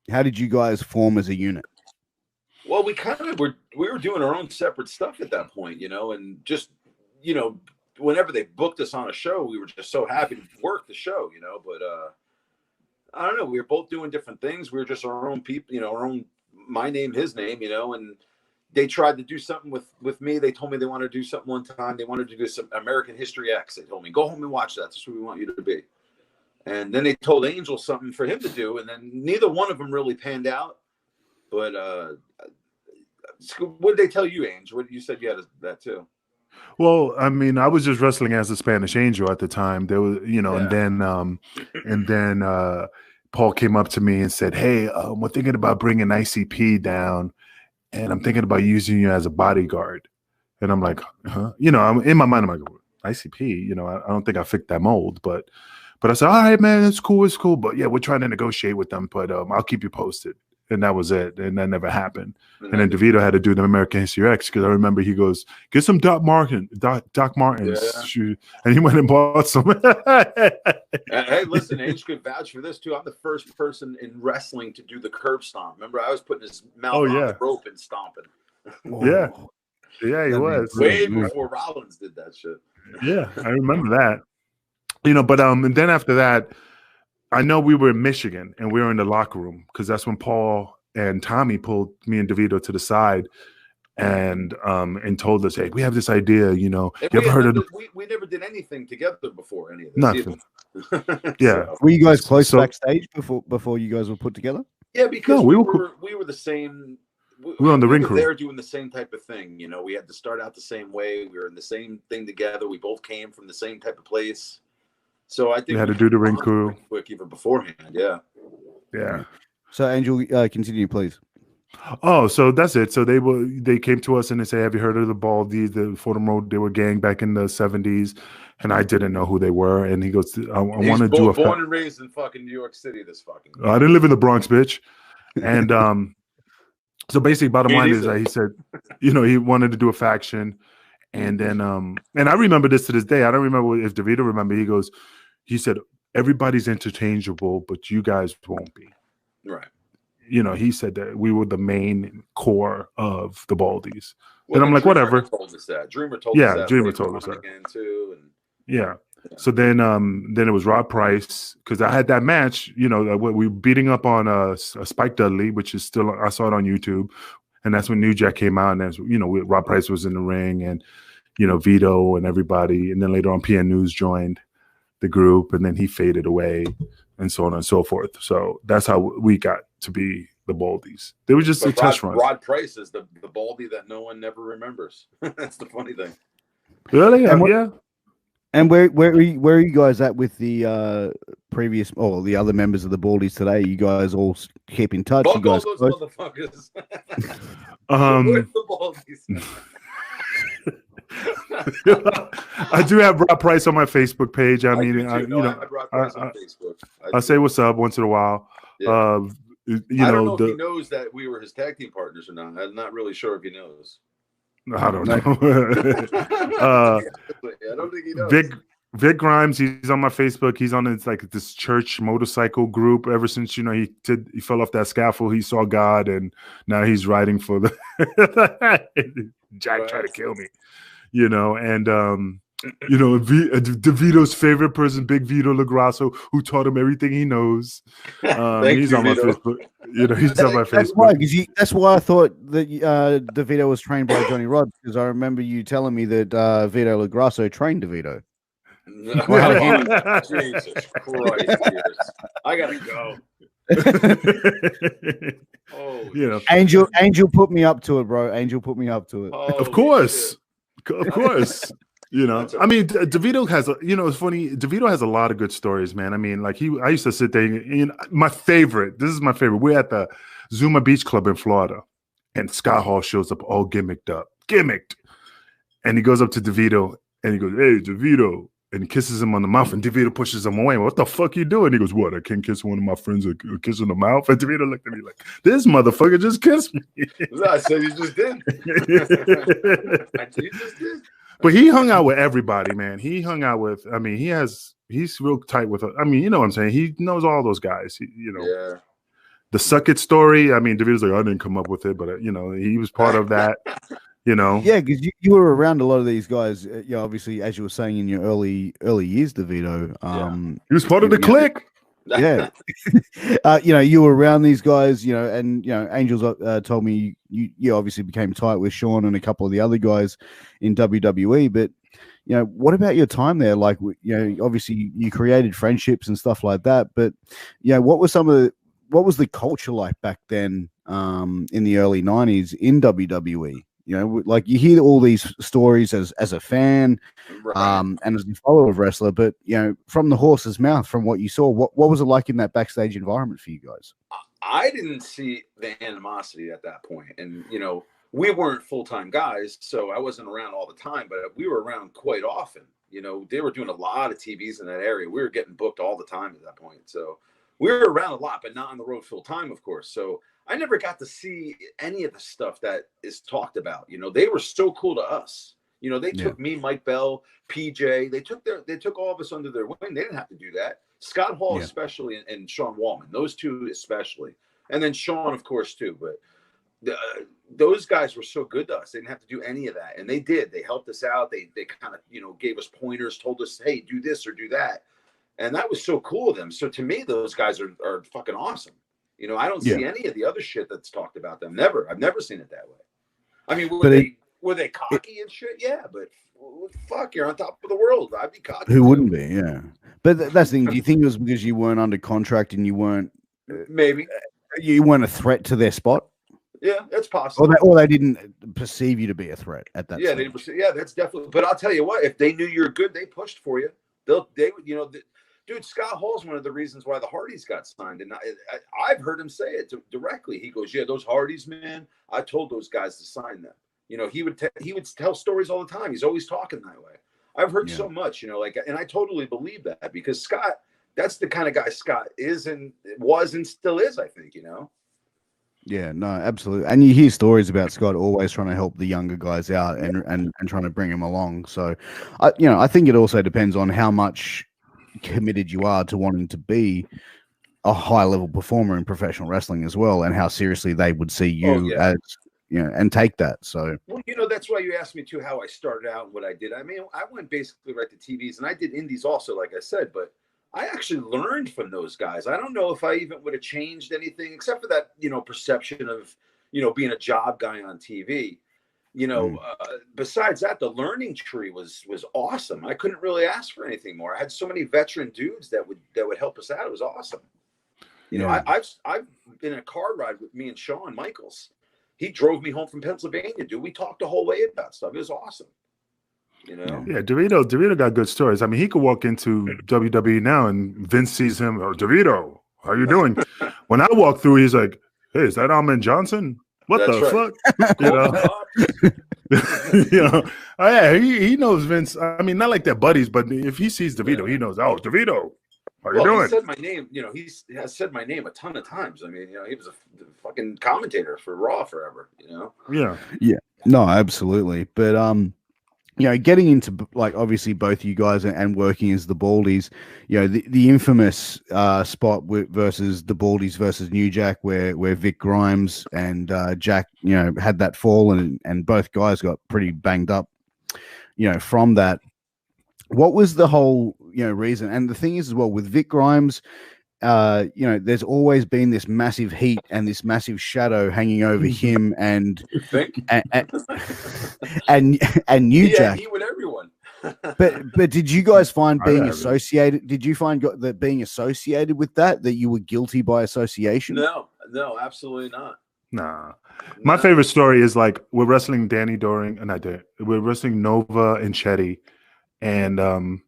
How did you guys form as a unit? Well, we kind of we were doing our own separate stuff at that point, and just whenever they booked us on a show, we were just so happy to work the show, But I don't know, we were both doing different things. We were just our own people, our own my name, his name, and they tried to do something with me. They told me they wanted to do something one time. They wanted to do some American History X. They told me, go home and watch that. That's what we want you to be. And then they told Angel something for him to do, and then neither one of them really panned out. But what did they tell you, Angel? What you said you had that too? Well, I mean, I was just wrestling as a Spanish Angel at the time. There was, and then Paul came up to me and said, "Hey, we're thinking about bringing ICP down, and I'm thinking about using you as a bodyguard." And I'm like, "Huh?" I'm in my mind. I'm like, ICP. I don't think I fit that mold, but I said, "All right, man, it's cool. But yeah, we're trying to negotiate with them, but I'll keep you posted." And that was it. And that never happened. And then DeVito had to do the American History X because I remember he goes, get some Doc Martens. Yeah. And he went and bought some. Hey, listen, H could vouch for this too. I'm the first person in wrestling to do the curb stomp. Remember, I was putting his mouth on the rope and stomping. Yeah, he was. Way before Rollins did that shit. Yeah, I remember that. But and then after that, I know we were in Michigan and we were in the locker room because that's when Paul and Tommy pulled me and DeVito to the side and told us, "Hey, we have this idea. You ever heard of?" We never did anything together before any of this. Nothing. Yeah. Were you guys close backstage before you guys were put together? Yeah, because we were the same. We were on the ring crew. They were doing the same type of thing. We had to start out the same way. We were in the same thing together. We both came from the same type of place. So I think we had to do the ring crew quick even beforehand. Yeah. Yeah. So Angel, continue, please. Oh, so that's it. So they came to us and they say, "Have you heard of the Baldies, the Fordham Road? They were gang back in the 70s." And I didn't know who they were. And he goes, "I want to do born and raised in fucking New York City. This fucking. I didn't live in the Bronx, bitch." And so basically, bottom line is that he said, he wanted to do a faction. And then and I remember this to this day. I don't remember if DeVito remember. He said, "Everybody's interchangeable, but you guys won't be." Right. He said that we were the main core of the Baldies. And I'm like, whatever. Told us that. Dreamer told us that. Yeah, Dreamer told us that. Again too, and yeah. So then it was Rob Price because I had that match. We were beating up on a Spike Dudley, which is still, I saw it on YouTube, and that's when New Jack came out, and Rob Price was in the ring, and Vito and everybody, and then later on PN News joined the group, and then he faded away, and so on and so forth. So that's how we got to be the Baldies. They were just a test run. Rod Price is the Baldy that no one never remembers. That's the funny thing. Really? Yeah. And where are you guys at with the previous or the other members of the Baldies today? You guys all keep in touch? You guys all those motherfuckers. Where's the Baldies? I do have Rob Price on my Facebook page. I mean, I say what's up once in a while. Yeah. I don't know if he knows that we were his tag team partners or not. I'm not really sure if he knows. I don't know. I don't think he knows. Vic Grimes, he's on my Facebook. He's on this church motorcycle group. Ever since he fell off that scaffold, he saw God, and now he's riding for the Jack tried to kill me. And DeVito's favorite person, Big Vito LaGrasso, who taught him everything he knows. He's on my Facebook. He's on my Facebook. That's why I thought that DeVito was trained by Johnny Rod, because I remember you telling me that Vito LaGrasso trained DeVito. Jesus Christ! I gotta go. Angel put me up to it, bro. Angel put me up to it. Of course. I mean, DeVito has, it's funny. DeVito has a lot of good stories, man. I mean, I used to sit there. This is my favorite. We're at the Zuma Beach Club in Florida, and Scott Hall shows up all gimmicked, and he goes up to DeVito and he goes, "Hey, DeVito," and he kisses him on the mouth, and DeVito pushes him away. "What the fuck you doing?" He goes, "What? I can't kiss one of my friends a kiss in the mouth." And DeVito looked at me like, "This motherfucker just kissed me." I said you just did. You just did. But he hung out with everybody, man. He hung out with, he's real tight with, you know what I'm saying? He knows all those guys, Yeah. The Suck It story. I mean, Devito's like, I didn't come up with it, but you know, he was part of that. You know, yeah, because you were around a lot of these guys. Obviously, as you were saying in your early years, DeVito. He was part of the clique. Yeah, you were around these guys. And Angels told me you obviously became tight with Sean and a couple of the other guys in WWE. But what about your time there? Like, obviously you created friendships and stuff like that. But what was the culture like back then in the early '90s in WWE? Like you hear all these stories as a fan, Right. and as a follower of wrestler, but from the horse's mouth, from what you saw, what was it like in that backstage environment for you guys? I didn't see the animosity at that point, and we weren't full-time guys, so I wasn't around all the time, but we were around quite often. They were doing a lot of TVs in that area. We were getting booked all the time at that point, so we were around a lot, but not on the road full-time, of course. So I never got to see any of the stuff that is talked about. They were so cool to us. They took me, Mike Bell, PJ. They took all of us under their wing. They didn't have to do that. Scott Hall, especially, and Sean Wallman, those two especially, and then Sean, of course, too. But those guys were so good to us. They didn't have to do any of that, and they did. They helped us out. They kind of gave us pointers, told us, hey, do this or do that, and that was so cool of them. So to me, those guys are fucking awesome. I don't see any of the other shit that's talked about them. Never. I've never seen it that way. I mean, were they cocky and shit? Yeah, but fuck, you're on top of the world. I'd be cocky. Who wouldn't be? Yeah. But that's the thing. Do you think it was because you weren't under contract and you weren't maybe you weren't a threat to their spot? Yeah, that's possible. Or they didn't perceive you to be a threat at that. Yeah, that's definitely. But I'll tell you what, if they knew you're good, they pushed for you. They would, dude, Scott Hall's one of the reasons why the Hardys got signed, and I've heard him say it directly. He goes, "Yeah, those Hardys, man. I told those guys to sign them." He would tell stories all the time. He's always talking that way. I've heard so much, and I totally believe that because Scott, that's the kind of guy Scott is and was and still is. I think, Yeah, no, absolutely. And you hear stories about Scott always trying to help the younger guys out and trying to bring them along. So, I think it also depends on how much committed you are to wanting to be a high level performer in professional wrestling as well, and how seriously they would see you as and take that. So well, that's why you asked me too how I started out and what I did. I mean, I went basically right to TVs, and I did indies also, like I said, but I actually learned from those guys. I don't know if I even would have changed anything except for that perception of being a job guy on TV. Besides that, the learning tree was awesome. I couldn't really ask for anything more. I had so many veteran dudes that would help us out. It was awesome. I've been in a car ride with me and Shawn Michaels. He drove me home from Pennsylvania, dude. We talked the whole way about stuff. It was awesome. Yeah, DeVito got good stories. I mean, he could walk into WWE now and Vince sees him. Oh, DeVito, how you doing? When I walk through, he's like, "Hey, is that Almond Johnson? What the fuck?" Oh yeah, he knows Vince. I mean, not like they're buddies, but if he sees DeVito, he knows. Oh, DeVito, how you doing? He said my name. He has said my name a ton of times. I mean, he was a fucking commentator for Raw forever. Yeah. No, absolutely. But getting into like obviously both you guys and working as the Baldies, the infamous spot versus the Baldies versus New Jack, where Vic Grimes and Jack, had that fall and both guys got pretty banged up, from that. What was the whole reason? And the thing is as well with Vic Grimes, there's always been this massive heat and this massive shadow hanging over him and New Jack. He with everyone. but did you guys find being associated? Did you find that being associated with that you were guilty by association? No, absolutely not. Nah. My favorite story is like we're wrestling Danny Doring, and we're wrestling Nova and Chetty, and I'm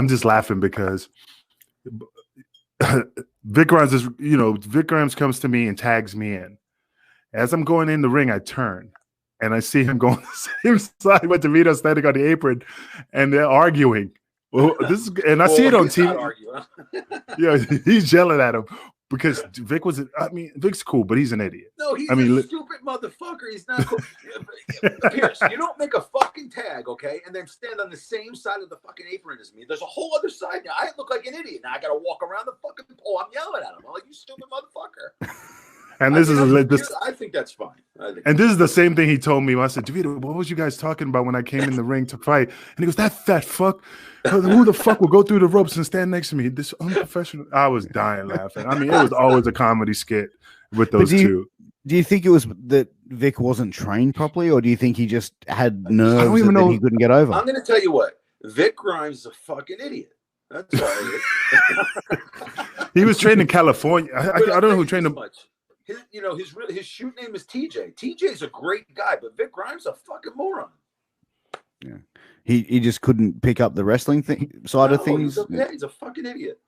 just laughing because Vic Grimes comes to me and tags me in. As I'm going in the ring, I turn and I see him going the same side with DeVito standing on the apron, and they're arguing. I see it on TV. Argue, huh? Yeah, he's yelling at him. because Vic was. I mean, Vic's cool, but he's an idiot. No, he's a stupid motherfucker. He's not cool. Pierce, you don't make a fucking tag, okay, and then stand on the same side of the fucking apron as me. There's a whole other side now. I look like an idiot. Now I got to walk around the fucking pole. I'm yelling at him. I'm like, you stupid motherfucker. And this I think that's fine. This is the same thing he told me. I said, Devito, what was you guys talking about when I came in the ring to fight? And he goes, that fat fuck. Who the fuck will go through the ropes and stand next to me? This unprofessional. I was dying laughing. I mean, it was always a comedy skit with those two. Do you think it was that Vic wasn't trained properly, or do you think he just had nerves that he couldn't get over? I'm going to tell you what. Vic Grimes is a fucking idiot. That's all it is. He was trained in California. I don't know who trained him. His shoot name is TJ. TJ's a great guy, but Vic Grimes is a fucking moron. Yeah, he just couldn't pick up the wrestling side of things. He's a fucking idiot.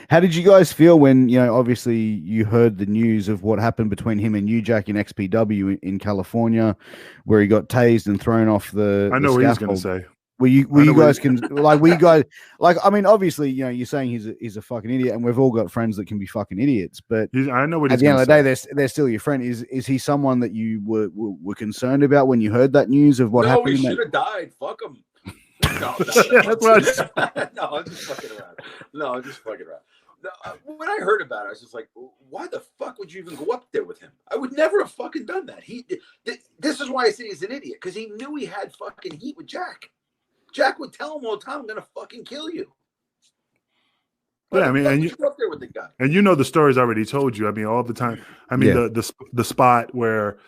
How did you guys feel when, obviously you heard the news of what happened between him and New Jack in XPW in California, where he got tased and thrown off the I know what he's going to say. I mean, obviously, you're saying he's a fucking idiot, and we've all got friends that can be fucking idiots, but I know what at the end of the day, they're still your friend. Is he someone that you were concerned about when you heard that news of what happened? No, he should have died. Fuck him. No, I'm just fucking around. When I heard about it, I was just like, why the fuck would you even go up there with him? I would never have fucking done that. This is why I say he's an idiot, because he knew he had fucking heat with Jack. Jack would tell him all the time, I'm going to fucking kill you. Yeah, I mean, and you up there with the guy. And the stories I already told you. I mean, all the time. I mean, the spot where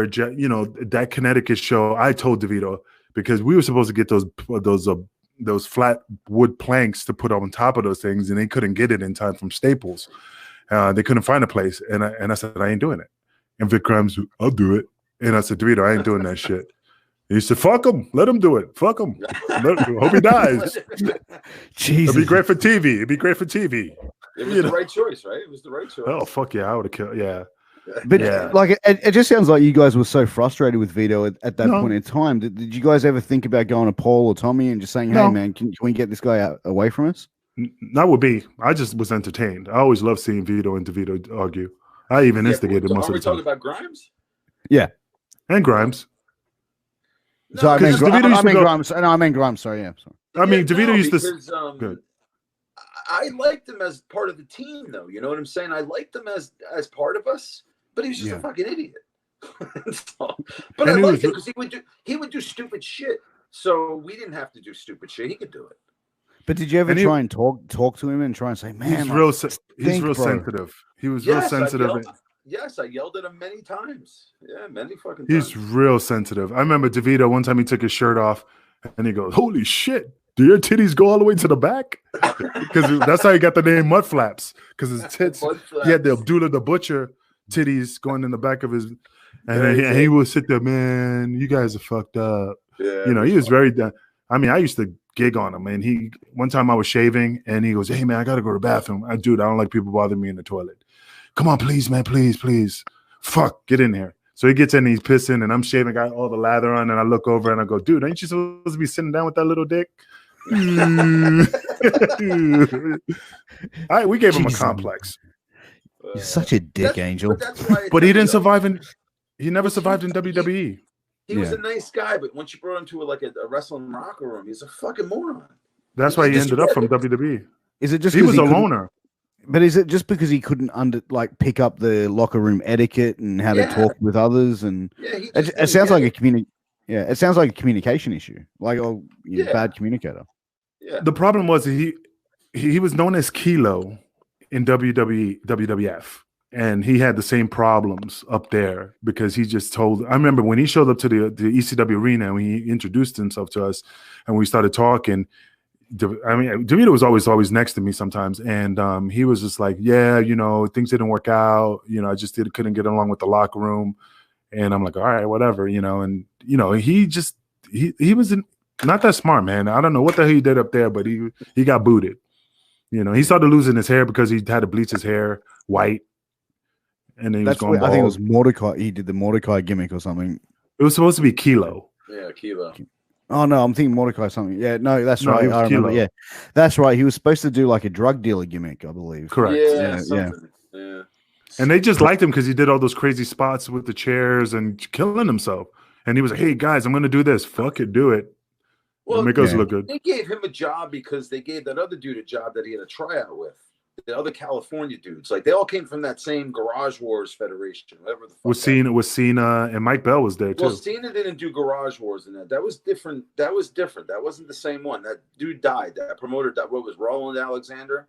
Jack, that Connecticut show, I told DeVito, because we were supposed to get those flat wood planks to put on top of those things, and they couldn't get it in time from Staples. They couldn't find a place, and I said, I ain't doing it. And Vic Grimes, I'll do it. And I said, DeVito, I ain't doing that shit. He said, fuck him. Let him do it. Fuck him. Hope he dies. Jesus. It'd be great for TV. It was the right choice, right? It was the right choice. Oh, fuck yeah. I would have killed. Yeah. But it just sounds like you guys were so frustrated with Vito at that point in time. Did you guys ever think about going to Paul or Tommy and just saying, hey, man, can we get this guy away from us? That would be. I just was entertained. I always love seeing Vito and DeVito argue. I even instigated most of the time. Are we talking about Grimes? Yeah. And Grimes. So I mean Grimes. No, I mean Grimes. Sorry, yeah. Sorry. I mean, DeVito used to. Good. I liked him as part of the team, though. You know what I'm saying? I liked him as part of us, but he was just a fucking idiot. But I liked him because he would do stupid shit. So we didn't have to do stupid shit. He could do it. But did you ever try and talk to him and try and say, man, he's real sensitive. He was real sensitive. Yes, I yelled at him many times. Yeah, many fucking times. He's real sensitive. I remember DeVito, one time he took his shirt off and he goes, holy shit, do your titties go all the way to the back? Because that's how he got the name Mud Flaps. Because his tits, he had the Abdullah the Butcher titties going in the back of his, and he would sit there, man, you guys are fucked up. Yeah, he was very, I mean, I used to gig on him. And one time I was shaving and he goes, hey, man, I got to go to the bathroom. I don't like people bothering me in the toilet. Come on, please, man, please. Fuck, get in here. So he gets in and he's pissing and I'm shaving, got all the lather on, and I look over and I go, dude, ain't you supposed to be sitting down with that little dick? All right, we gave him a complex. You're such a dick, Angel. But he didn't survive he never survived in WWE. He was a nice guy, but once you brought him to a wrestling locker room, he's a fucking moron. That's why he ended up from WWE. Is it just he was a loner? But is it just because he couldn't pick up the locker room etiquette and how to talk with others? And it sounds like it sounds like a communication issue, bad communicator. Yeah. The problem was he was known as Kilo in WWF, and he had the same problems up there because he just told. I remember when he showed up to the ECW arena and he introduced himself to us, and we started talking. I mean, DeVito was always next to me sometimes, and he was just like, yeah, things didn't work out. I just couldn't get along with the locker room, and I'm like, all right, whatever, and he was not that smart, man. I don't know what the hell he did up there, but he got booted. He started losing his hair because he had to bleach his hair white, and then he was going bald. I think it was Mordecai. He did the Mordecai gimmick or something. It was supposed to be Kilo. Yeah, Kilo. Oh no, I'm thinking Mordecai something. Yeah, no, that's No, he right. was I remember. Kilo. Yeah, that's right. He was supposed to do like a drug dealer gimmick, I believe. Correct. Yeah, Yeah. something. Yeah. And they just liked him because he did all those crazy spots with the chairs and killing himself. And he was like, "Hey guys, I'm going to do this. Fuck it, do it. Well, Make us look good." they gave him a job because they gave that other dude a job that he had a tryout with. The other California dudes, like they all came from that same Garage Wars Federation, whatever the fuck. Was Cena, and Mike Bell was there too. Well, Cena didn't do Garage Wars in that. That was different. That was different. That wasn't the same one. That dude died. That promoter died. What was Roland Alexander?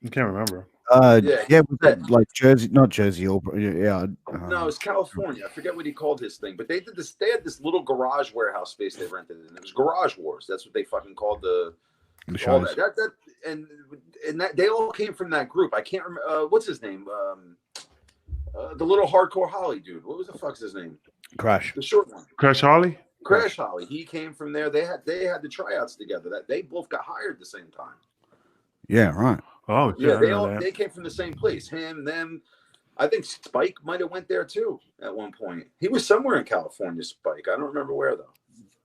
I can't remember. Yeah, was that like Jersey, not Jersey, or yeah. No, it's California. I forget what he called his thing, but they did this. They had this little garage warehouse space they rented, and it was Garage Wars. That's what they fucking called the all that. And that they all came from that group. I can't remember what's his name. The little hardcore Holly dude. What was the fuck's his name? Crash. The short one. Crash Holly. Crash Holly. He came from there. They had the tryouts together. That they both got hired at the same time. Yeah, right. Oh, yeah. They came from the same place. Him, them. I think Spike might have went there too at one point. He was somewhere in California. Spike. I don't remember where though.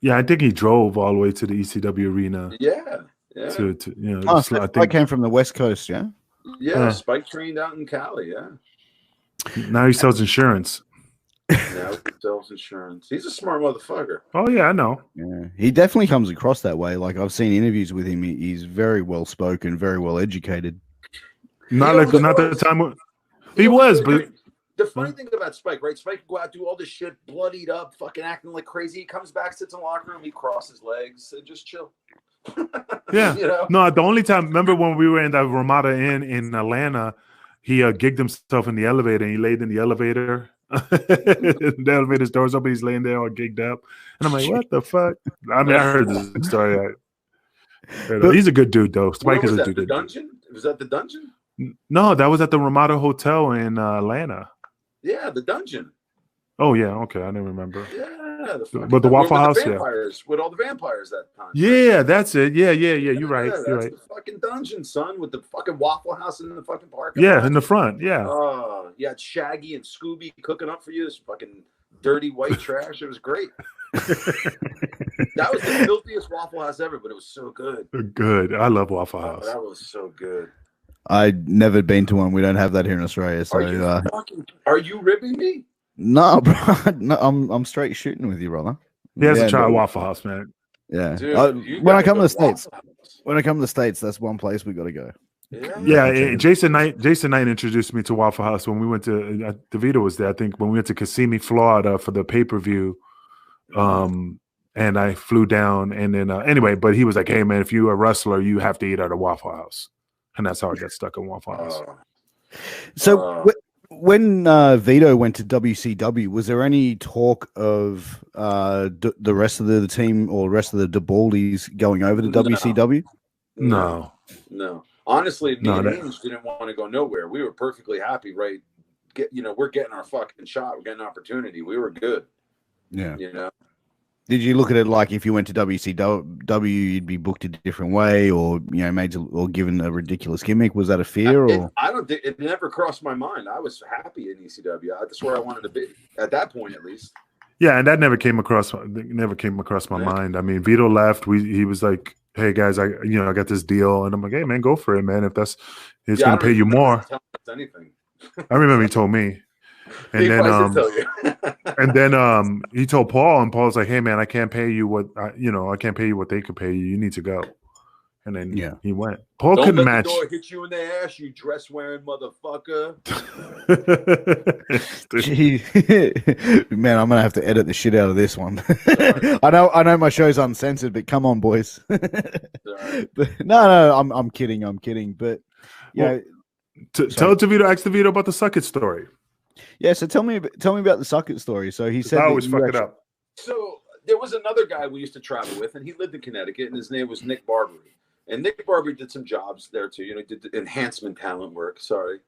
Yeah, I think he drove all the way to the ECW arena. Yeah. To you know, Oh, I think I came from the West Coast. Yeah. Yeah. Spike trained out in Cali. Yeah. Now he sells insurance. Now he sells insurance. He's a smart motherfucker. Oh yeah, I know. Yeah, he definitely comes across that way. Like I've seen interviews with him. He's very well spoken, very well educated. Not the time he was, but the funny thing about Spike, right? Spike would go out, do all this shit, bloodied up, fucking acting like crazy. He comes back, sits in the locker room, he crosses legs, and just chill. Yeah. You know? No, the only time, remember when we were in that Ramada Inn in Atlanta, he gigged himself in the elevator and he laid in the elevator. The elevator's doors open, he's laying there all gigged up. And I'm like, what the fuck? I mean, I heard this story. He's a good dude, though. Spike is a good dude. The dungeon? Was that the dungeon? No, that was at the Ramada Hotel in Atlanta. Yeah, the dungeon. Oh, yeah. Okay. I didn't remember. Yeah. But the Waffle House, with all the vampires that time. Yeah, that's it. Yeah. You're right. You're right. The fucking dungeon, son, with the fucking Waffle House in the fucking park. Yeah, in the front. Yeah. Oh, you had Shaggy and Scooby cooking up for you. This fucking dirty white trash. It was great. That was the filthiest Waffle House ever, but it was so good. Good. I love Waffle House. That was so good. I'd never been to one. We don't have that here in Australia. So are you ribbing me? No, bro. No, I'm straight shooting with you, brother. He has to try Waffle House, man. Yeah. Dude, when I come to the States, that's one place we got to go. Yeah. Jason Knight introduced me to Waffle House when we went to Devito was there. I think when we went to Kissimmee, Florida for the pay-per-view. And I flew down, and then anyway, but he was like, "Hey man, if you're a wrestler, you have to eat at a Waffle House," and that's how I got stuck in Waffle House. So when Vito went to WCW, was there any talk of the rest of the team or rest of the Baldies going over to WCW? No. Honestly, me and Haynes didn't want to go nowhere. We were perfectly happy, right? We're getting our fucking shot. We're getting an opportunity. We were good. Yeah. You know. Did you look at it like if you went to WCW, you'd be booked a different way, or made or given a ridiculous gimmick? Was that a fear? I don't think it never crossed my mind. I was happy in ECW. That's where I wanted to be at that point, at least. Yeah, and that never came across my mind. I mean, Vito left. He was like, "Hey guys, I got this deal," and I'm like, "Hey man, go for it, man. If it's going to pay you more." Anything. I remember he told me. And then he told Paul, and Paul's like, "Hey man, I can't pay you what I can't pay you what they could pay you. You need to go." And then he went. Paul couldn't match. The door hit you in the ass, you dress wearing motherfucker. Man, I'm gonna have to edit the shit out of this one. I know my show's uncensored, but come on, boys. But, no, I'm kidding. But tell DeVito, ask DeVito about the Suck It story. Yeah, so tell me about the Suck It story. So he said I always fuck it up. So there was another guy we used to travel with, and he lived in Connecticut, and his name was Nick Barbary. And Nick Barbary did some jobs there too. Did enhancement talent work. Sorry,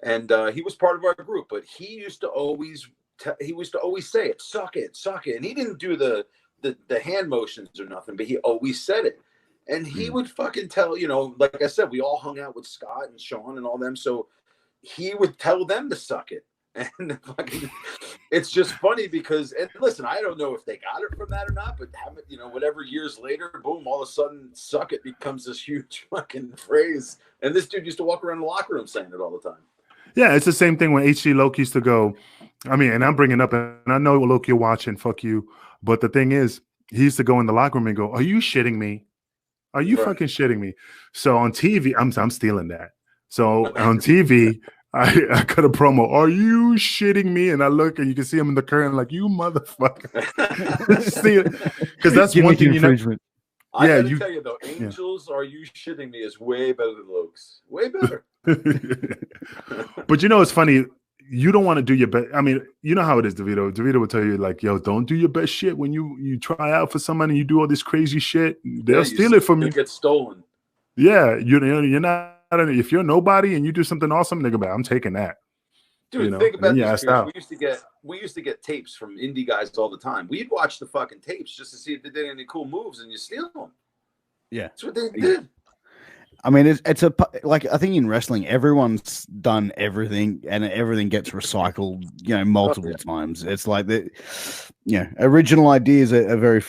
and he was part of our group. But he used to always say it, suck it, and he didn't do the hand motions or nothing, but he always said it. And he would fucking tell, like I said, we all hung out with Scott and Sean and all them, so he would tell them to suck it. And fucking it's just funny because, and listen, I don't know if they got it from that or not, but have it, whatever years later, boom, all of a sudden, "suck it" becomes this huge fucking phrase. And this dude used to walk around the locker room saying it all the time. Yeah, it's the same thing when HG Loki used to go. I mean, and I'm bringing up, and I know Loki, you're watching, fuck you. But the thing is, he used to go in the locker room and go, "Are you shitting me? Are you fucking shitting me?" So on TV, I'm stealing that. So on TV, I cut a promo. "Are you shitting me?" And I look, and you can see him in the curtain, like, "You motherfucker!" Because that's one thing you know. I gotta tell you though, Angels, "Are you shitting me?" is way better than Lokes. Way better. But it's funny. You don't want to do your best. I mean, you know how it is, Devito. Devito will tell you, like, "Yo, don't do your best shit when you try out for someone and you do all this crazy shit. They'll steal it from you. Get stolen." Yeah, you're not. If you're nobody and you do something awesome, nigga, I'm taking that. Dude, think about this. We used to get tapes from indie guys all the time. We'd watch the fucking tapes just to see if they did any cool moves, and you steal them. Yeah, that's what they did. I mean, it's like, I think in wrestling, everyone's done everything, and everything gets recycled, multiple times. It's like original ideas are very